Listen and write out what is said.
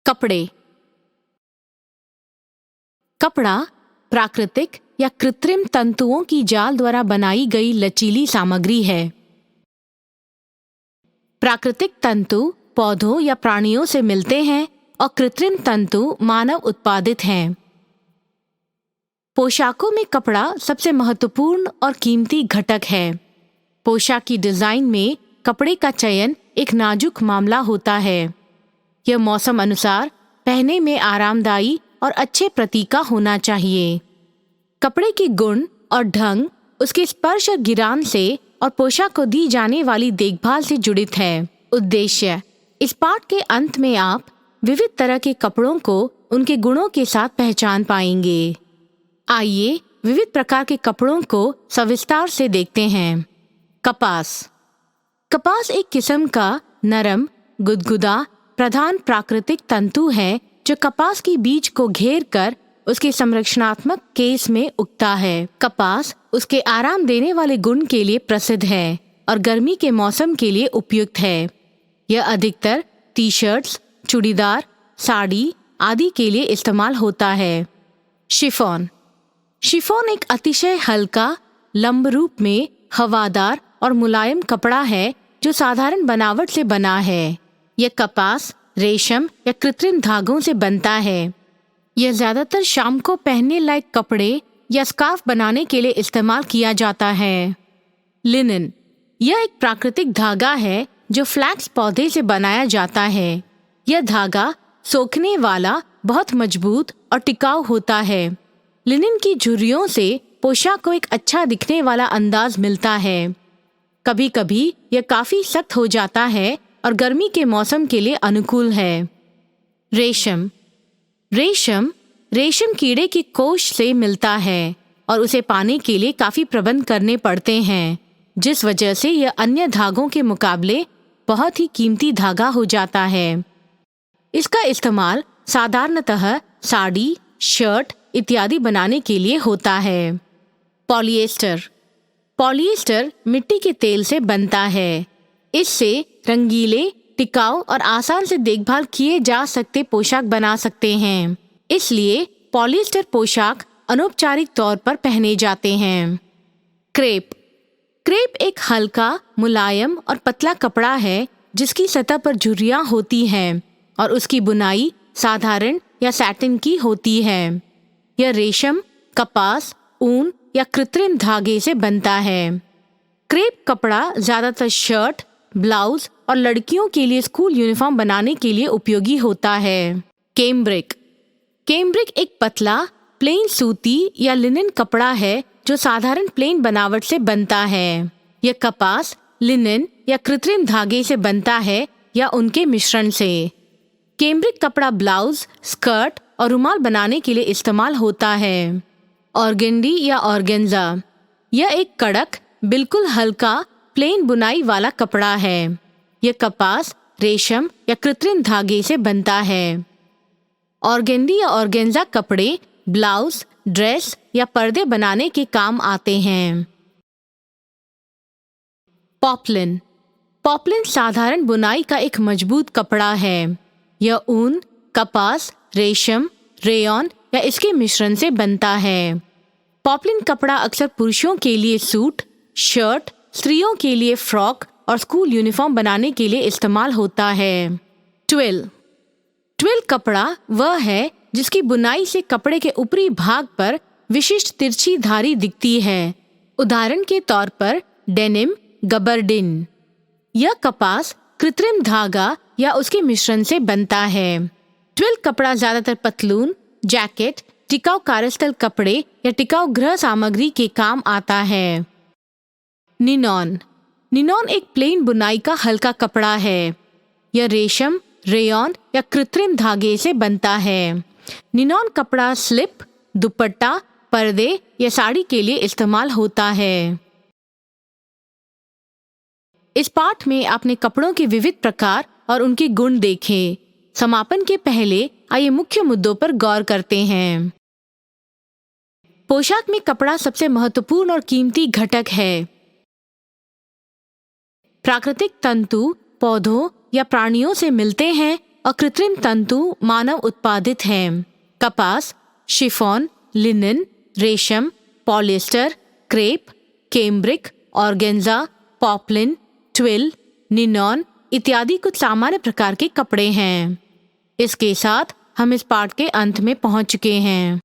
कपड़े। कपड़ा प्राकृतिक या कृत्रिम तंतुओं की जाल द्वारा बनाई गई लचीली सामग्री है। प्राकृतिक तंतु पौधों या प्राणियों से मिलते हैं और कृत्रिम तंतु मानव उत्पादित हैं। पोशाकों में कपड़ा सबसे महत्वपूर्ण और कीमती घटक है। पोशाक की डिजाइन में कपड़े का चयन एक नाजुक मामला होता है। यह मौसम अनुसार पहनने में आरामदायी और अच्छे प्रतीक का होना चाहिए। कपड़े के गुण और ढंग उसके स्पर्श और गिरान से और पोशाक को दी जाने वाली देखभाल से जुड़ित है। उद्देश्य: इस पाठ के अंत में आप विविध तरह के कपड़ों को उनके गुणों के साथ पहचान पाएंगे। आइए विविध प्रकार के कपड़ों को सविस्तार से देखते हैं। कपास। कपास एक किस्म का नरम, गुदगुदा, प्रधान प्राकृतिक तंतु है जो कपास की बीज को घेर कर उसके संरक्षणात्मक केस में उगता है। कपास उसके आराम देने वाले गुण के लिए प्रसिद्ध है और गर्मी के मौसम के लिए उपयुक्त है। यह अधिकतर टी-शर्ट्स, चूड़ीदार, साड़ी आदि के लिए इस्तेमाल होता है। शिफॉन। शिफॉन एक अतिशय हल्का, लंब रूप में हवादार और मुलायम कपड़ा है जो साधारण बनावट से बना है। यह कपास, रेशम या कृत्रिम धागों से बनता है। यह ज्यादातर शाम को पहनने लायक कपड़े या स्कार्फ बनाने के लिए इस्तेमाल किया जाता है। लिनन। यह एक प्राकृतिक धागा है जो फ्लैक्स पौधे से बनाया जाता है। यह धागा सोखने वाला, बहुत मजबूत और टिकाऊ होता है। लिनन की झुर्रियों से पोशाक को एक अच्छा दिखने वाला अंदाज मिलता है। कभी कभी यह काफी सख्त हो जाता है और गर्मी के मौसम के लिए अनुकूल है। रेशम। रेशम कीड़े के कोश से मिलता है और उसे पाने के लिए काफी प्रबंध करने पड़ते हैं, जिस वजह से यह अन्य धागों के मुकाबले बहुत ही कीमती धागा हो जाता है। इसका इस्तेमाल साधारणतः साड़ी, शर्ट इत्यादि बनाने के लिए होता है। पॉलिएस्टर मिट्टी के तेल से बनता है। इससे रंगीले, टिकाऊ और आसान से देखभाल किए जा सकते पोशाक बना सकते हैं। इसलिए पॉलिएस्टर पोशाक अनौपचारिक तौर पर पहने जाते हैं। क्रेप एक हल्का, मुलायम और पतला कपड़ा है जिसकी सतह पर झुर्रियां होती हैं और उसकी बुनाई साधारण या सैटिन की होती है। यह रेशम, कपास, ऊन या कृत्रिम धागे से बनता है। क्रेप कपड़ा ज्यादातर शर्ट, ब्लाउज और लड़कियों के लिए स्कूल यूनिफॉर्म बनाने के लिए उपयोगी होता है। कैम्ब्रिक एक पतला, प्लेन सूती या लिनन कपड़ा है जो साधारण प्लेन बनावट से बनता है। यह कपास, लिनन या कृत्रिम धागे से बनता है या उनके मिश्रण से। कैम्ब्रिक कपड़ा ब्लाउज, स्कर्ट और रुमाल बनाने के लिए इस्तेमाल होता है। ऑर्गेंडी या ऑर्गेन्जा। यह एक कड़क, बिल्कुल हल्का, प्लेन बुनाई वाला कपड़ा है। यह कपास, रेशम या कृत्रिम धागे से बनता है। ऑर्गेंडी या ऑर्गेन्जा कपड़े ब्लाउज, ड्रेस या पर्दे बनाने के काम आते हैं। पॉपलिन साधारण बुनाई का एक मजबूत कपड़ा है। यह ऊन, कपास, रेशम, रेयॉन या इसके मिश्रण से बनता है। पॉपलिन कपड़ा अक्सर पुरुषों के लिए सूट, शर्ट, स्त्रियों के लिए फ्रॉक और स्कूल यूनिफॉर्म बनाने के लिए इस्तेमाल होता है। ट्विल कपड़ा वह है जिसकी बुनाई से कपड़े के ऊपरी भाग पर विशिष्ट तिरछी धारी दिखती है। उदाहरण के तौर पर डेनिम, गबर्डिन। यह कपास, कृत्रिम धागा या उसके मिश्रण से बनता है। ट्विल कपड़ा ज्यादातर पतलून, जैकेट, टिकाऊ कार्यस्थल कपड़े या टिकाऊ गृह सामग्री के काम आता है। निनॉन एक प्लेन बुनाई का हल्का कपड़ा है। यह रेशम, रेयॉन या कृत्रिम धागे से बनता है। निनॉन कपड़ा स्लिप, दुपट्टा, पर्दे या साड़ी के लिए इस्तेमाल होता है। इस पाठ में आपने कपड़ों के विविध प्रकार और उनके गुण देखे। समापन के पहले आइए मुख्य मुद्दों पर गौर करते हैं। पोशाक में कपड़ा सबसे महत्वपूर्ण और कीमती घटक है। प्राकृतिक तंतु पौधों या प्राणियों से मिलते हैं और कृत्रिम तंतु मानव उत्पादित हैं। कपास, शिफॉन, लिनन, रेशम, polyester, crepe, cambric, organza, poplin, twill, ninon इत्यादि कुछ सामान्य प्रकार के कपड़े हैं। इसके साथ हम इस पाठ के अंत में पहुंच चुके हैं।